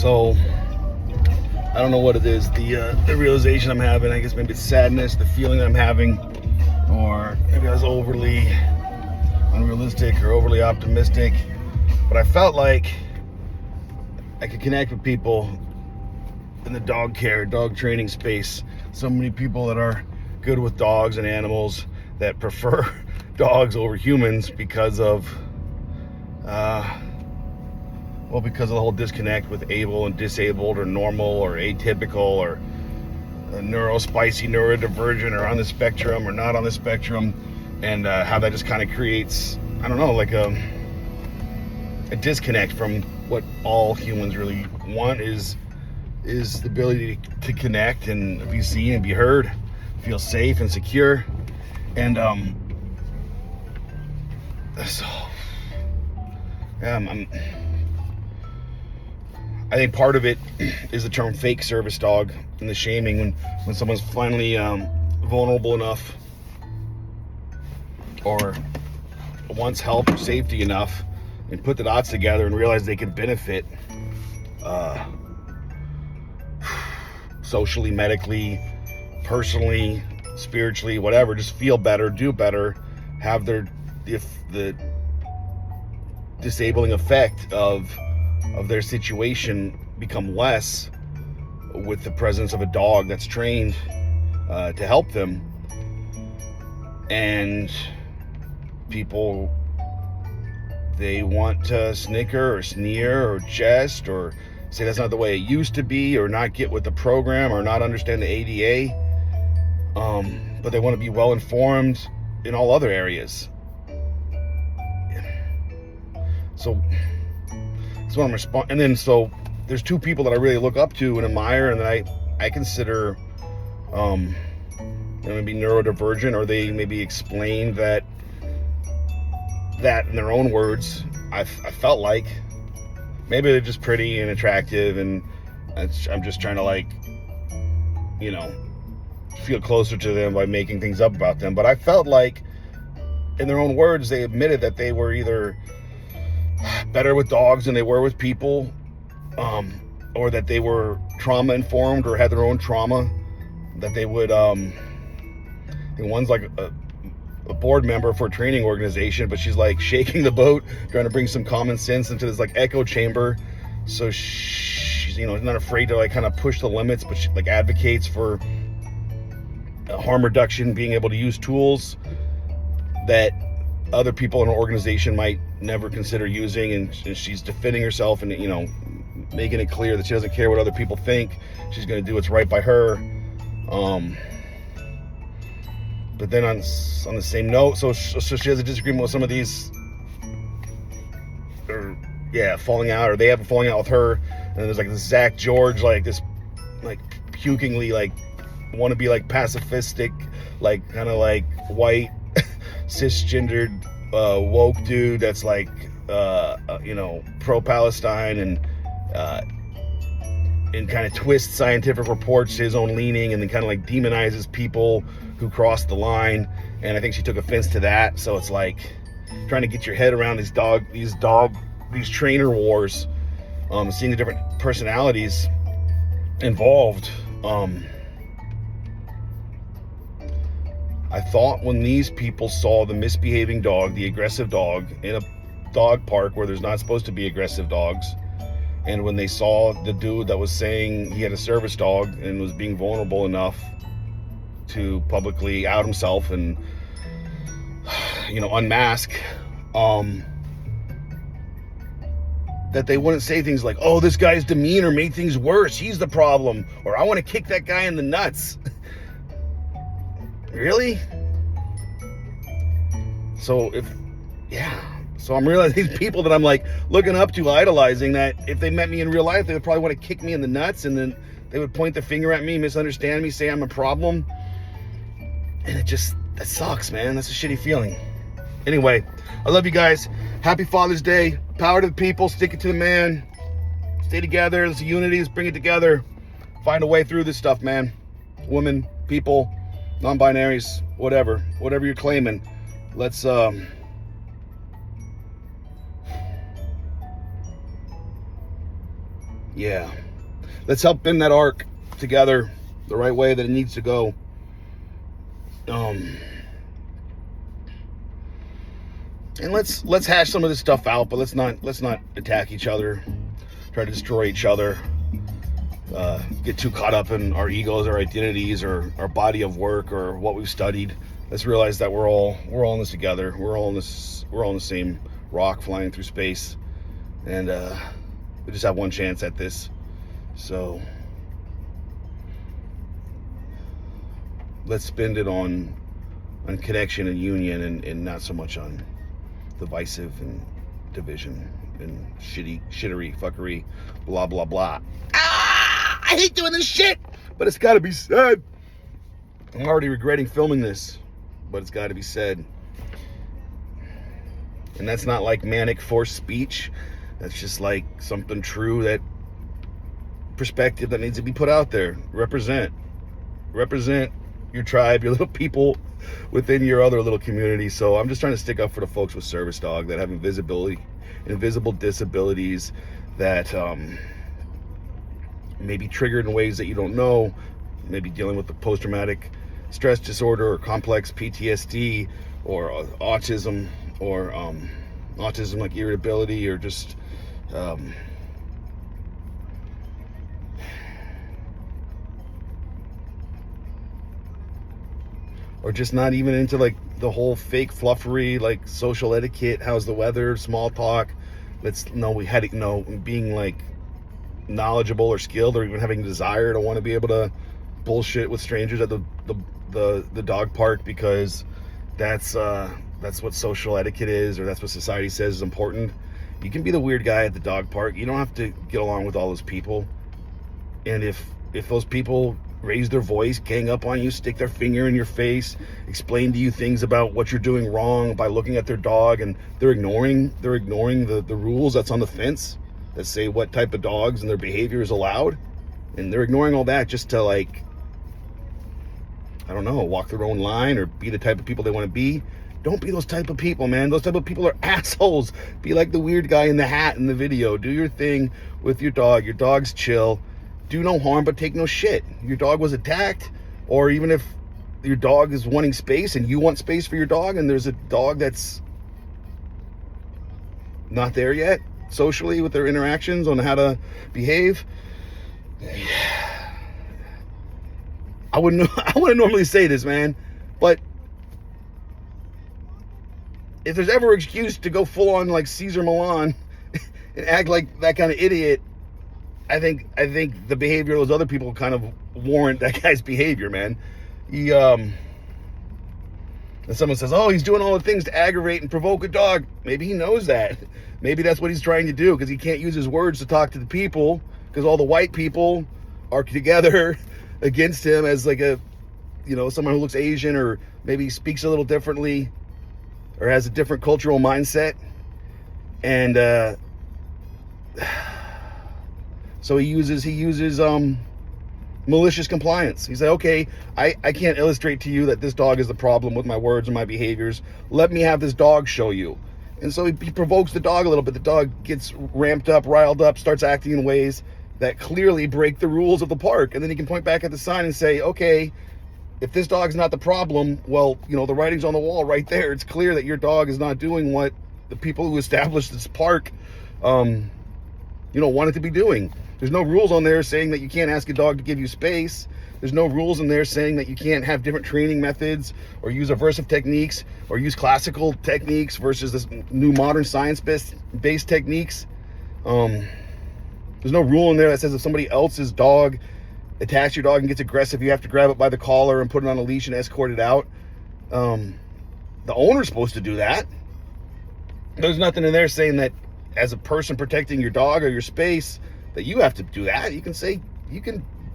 So I don't know what it is. The realization I'm having, I guess maybe it's sadness, the feeling that I'm having, or maybe I was overly unrealistic or overly optimistic. But I felt like I could connect with people in the dog care, dog training space. So many people that are good with dogs and animals that prefer dogs over humans because of because of the whole disconnect with able and disabled, or normal or atypical, or neurospicy, neurodivergent, or on the spectrum or not on the spectrum, and how that just kind of creates, I don't know, like a disconnect from what all humans really want is the ability to connect and be seen and be heard, feel safe and secure. And so I think part of it is the term fake service dog and the shaming when someone's finally vulnerable enough or wants help or safety enough and put the dots together and realize they can benefit socially, medically, personally, spiritually, whatever, just feel better, do better, have the disabling effect of their situation become less with the presence of a dog that's trained to help them. And people, they want to snicker or sneer or jest or say that's not the way it used to be, or not get with the program, or not understand the ADA, but they want to be well informed in all other areas. So that's what I'm responding. And then so there's two people that I really look up to and admire, and that I consider maybe neurodivergent, or they maybe explain that in their own words. I felt like maybe they're just pretty and attractive, and I'm just trying to feel closer to them by making things up about them. But I felt like in their own words, they admitted that they were either better with dogs than they were with people, or that they were trauma informed or had their own trauma, that they would one's like a board member for a training organization, but she's like shaking the boat, trying to bring some common sense into this like echo chamber. So she's not afraid to like kind of push the limits, but she like advocates for harm reduction, being able to use tools that other people in an organization might never consider using, and she's defending herself and making it clear that she doesn't care what other people think. She's going to do what's right by her. But then on the same note, so she has a disagreement with some of these, falling out, or they have a falling out with her. And there's like this Zach George, like this, like pukingly, like want to be like pacifistic, like kind of like white, cisgendered, woke dude that's like, pro-Palestine and kind of twists scientific reports to his own leaning, and then kind of like demonizes people who crossed the line. And I think she took offense to that. So it's like trying to get your head around these trainer wars, seeing the different personalities involved. I thought when these people saw the misbehaving dog, the aggressive dog, in a dog park where there's not supposed to be aggressive dogs, and when they saw the dude that was saying he had a service dog and was being vulnerable enough to publicly out himself and unmask, that they wouldn't say things like, oh, this guy's demeanor made things worse, he's the problem, or I want to kick that guy in the nuts. Really? So I'm realizing these people that I'm like looking up to, idolizing, that if they met me in real life, they would probably want to kick me in the nuts, and then they would point the finger at me, misunderstand me, say I'm a problem. And that sucks, man. That's a shitty feeling. Anyway, I love you guys. Happy Father's Day. Power to the people. Stick it to the man. Stay together. There's unity. Let's bring it together. Find a way through this stuff, man. Women, people, non-binaries, whatever you're claiming. Let's yeah, let's help bend that arc together the right way that it needs to go. And let's hash some of this stuff out, but let's not attack each other, try to destroy each other, get too caught up in our egos, our identities, or our body of work, or what we've studied. Let's realize that we're all in this together. We're all in the same rock flying through space, and we just have one chance at this. So let's spend it on connection and union, and not so much on divisive and division and shittery, fuckery, blah, blah, blah. I hate doing this shit, but it's got to be said. I'm already regretting filming this, but it's got to be said. And that's not like manic forced speech. That's just like something true, that perspective that needs to be put out there. Represent your tribe, your little people within your other little community. So I'm just trying to stick up for the folks with service dog that have invisible disabilities, that may be triggered in ways that you don't know, maybe dealing with the post-traumatic stress disorder or complex PTSD or autism, or autism like irritability, or just or just not even into like the whole fake fluffery, like social etiquette, how's the weather, small talk. Being like knowledgeable or skilled, or even having a desire to want to be able to bullshit with strangers at the dog park, because that's what social etiquette is, or that's what society says is important. You can be the weird guy at the dog park. You don't have to get along with all those people. And if those people raise their voice, gang up on you, stick their finger in your face, explain to you things about what you're doing wrong by looking at their dog, and they're ignoring the rules that's on the fence that say what type of dogs and their behavior is allowed, and they're ignoring all that just to, like, I don't know, walk their own line or be the type of people they want to be. Don't be those type of people, man. Those type of people are assholes. Be like the weird guy in the hat in the video. Do your thing with your dog. Your dog's chill. Do no harm, but take no shit. Your dog was attacked, or even if your dog is wanting space and you want space for your dog, and there's a dog that's not there yet socially with their interactions on how to behave. I wouldn't normally say this, man, but if there's ever an excuse to go full on like Caesar Milan and act like that kind of idiot, I think the behavior of those other people kind of warrant that guy's behavior, man. And someone says, oh, he's doing all the things to aggravate and provoke a dog. Maybe he knows that. Maybe that's what he's trying to do, because he can't use his words to talk to the people, because all the white people are together against him as like someone who looks Asian, or maybe speaks a little differently, or has a different cultural mindset. And so he uses malicious compliance. He's like, okay, I can't illustrate to you that this dog is the problem with my words and my behaviors. Let me have this dog show you. And so he provokes the dog a little bit. The dog gets ramped up, riled up, starts acting in ways that clearly break the rules of the park. And then he can point back at the sign and say, okay, if this dog's not the problem, well, the writing's on the wall right there. It's clear that your dog is not doing what the people who established this park, want it to be doing. There's no rules on there saying that you can't ask a dog to give you space. There's no rules in there saying that you can't have different training methods, or use aversive techniques, or use classical techniques versus this new modern science-based techniques. There's no rule in there that says if somebody else's dog attacks your dog and gets aggressive, you have to grab it by the collar and put it on a leash and escort it out. The owner's supposed to do that. There's nothing in there saying that as a person protecting your dog or your space that you have to do that. You can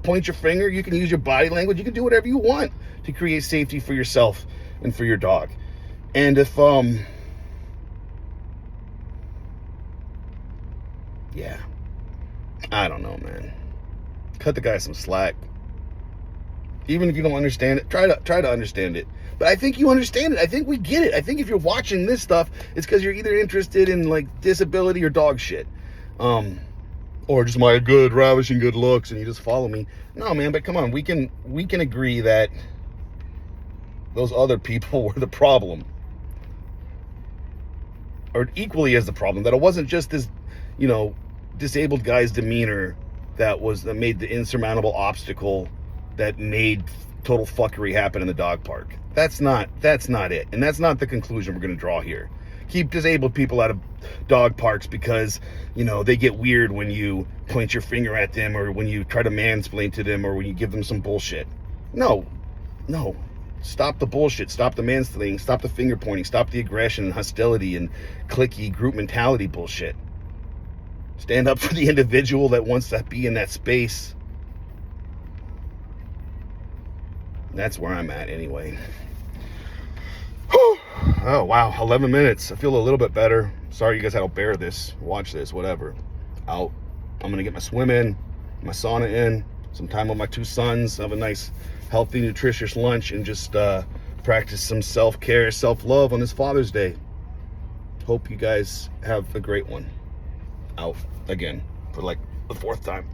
point your finger, you can use your body language, you can do whatever you want to create safety for yourself and for your dog. And if I don't know, man. Cut the guy some slack. Even if you don't understand it, try to understand it. But I think you understand it. I think we get it. I think if you're watching this stuff, it's because you're either interested in like disability or dog shit. or just my good, ravishing good looks, and you just follow me. No, man, but come on, we can agree that those other people were the problem, or equally as the problem. That it wasn't just this, disabled guy's demeanor that made the insurmountable obstacle that made total fuckery happen in the dog park. That's not it, and that's not the conclusion we're going to draw here. Keep disabled people out of dog parks because, they get weird when you point your finger at them, or when you try to mansplain to them, or when you give them some bullshit. No. Stop the bullshit. Stop the mansplaining. Stop the finger pointing. Stop the aggression and hostility and cliquey group mentality bullshit. Stand up for the individual that wants to be in that space. That's where I'm at anyway. Oh, wow. 11 minutes. I feel a little bit better. Sorry you guys had to bear this. Watch this. Whatever. Out. I'm going to get my swim in, my sauna in, some time with my 2 sons, have a nice, healthy, nutritious lunch, and just practice some self-care, self-love on this Father's Day. Hope you guys have a great one. Out again for like the 4th time.